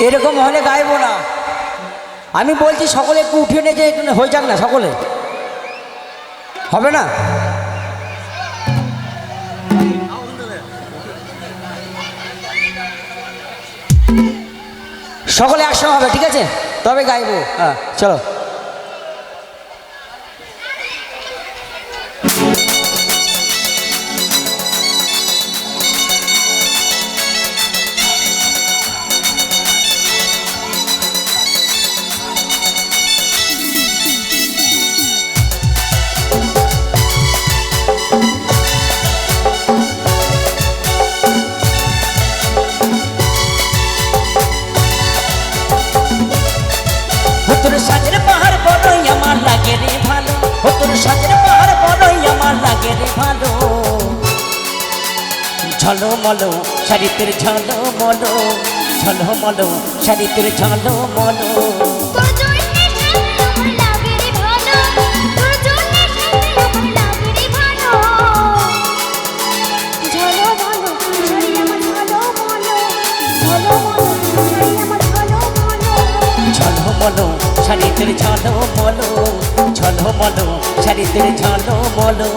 এরকম হলে গাইবো না। আমি বলছি সকলে একটু উঠিয়ে নিয়ে যে একটু হয়ে যাক না, সকলে হবে না। সকলে একসঙ্গে হবে, ঠিক আছে, তবে গাইবো। হ্যাঁ চলো। সাজের পাহাড় বড়ই আমার লাগে রে ভালো, তোর সাজের পাহাড় বড়ই আমার লাগে রে ভালো। ঝলমলো শাড়িতে ঝলমলো, ঝলমলো শাড়িতে ঝলমলো। ঝলমলো শাড়িতে ঝলমলো, ঝলমলো শাড়িতে ঝলমলো।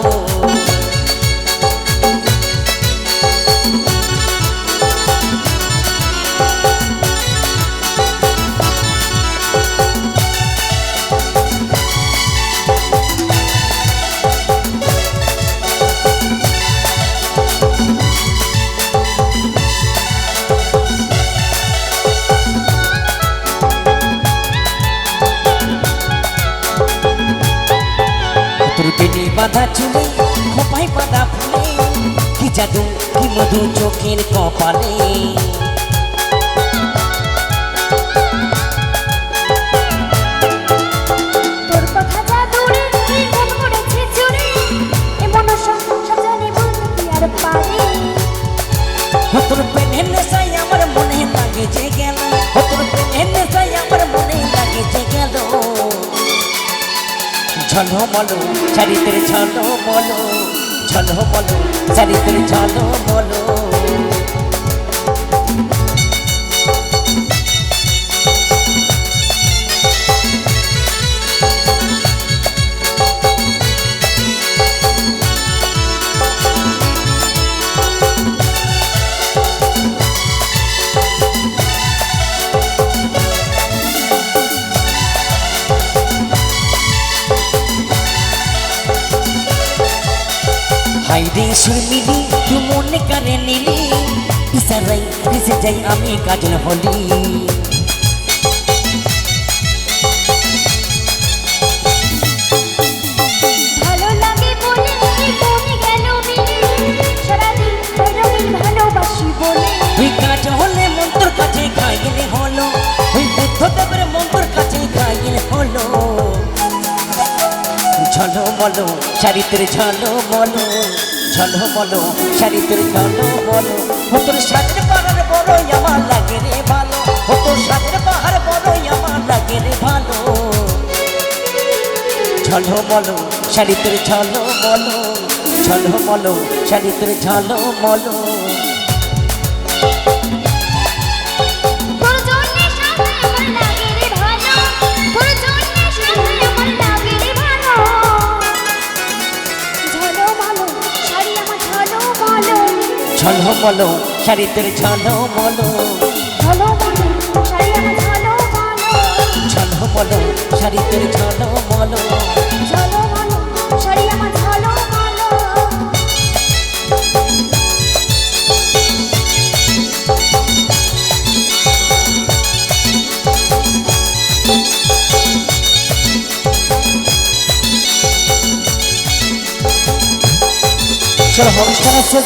বেনি বাঁধা চুলে খোপাই বাঁধা ফুলে, কি জাদু কি মধু চোখের কপালে। তোর কথা জাদুরে মন করেছে চুরে, এমন সাজানি বলতে আর পারে। তোর প্রেমের নেশাই আমার মনে লাগে যে গেল, তোর প্রেমের নেশাই আমার মনে লাগে যে গেল। ঝলমলো চারিত্রে ঝলমলো, ঝলমলো চারিত্রে ঝলমলো। হাইরে সুরমিলি তু মনে কানে নিলি, ইশারাই ভেসে যাই আমি কাজল হলি। ভালো লাগে বলে মনে গেল মিলি, সারাদিন রঙিন ভালোবাসি বলে। ওই কাজ হলে মন তোর কাছে খাইলে হলো, ওই বুদ্ধদেবের মন তোর কাছে খাইলে হলো। ঝলমলো চারিত্রে ঝলমলো, ঝলমলো চারিত্রে ঝলমলো। তোর সাজের পাহাড় বড়ই আমার লাগে রে ভালো, তোর সাজের পাহাড় বড়ই আমার লাগে রে ভালো। ঝলমলো চারিত্রে ঝলমলো, ঝলমলো চারিত্রে ঝলমলো। ঝলমলো শাড়িতে ঝলমলো, ঝলমলো শাড়ি আমার ঝলমলো, ঝলমলো শাড়িতে ঝলমলো, ঝলমলো শাড়ি আমার ঝলমলো। চলো অনুষ্ঠানের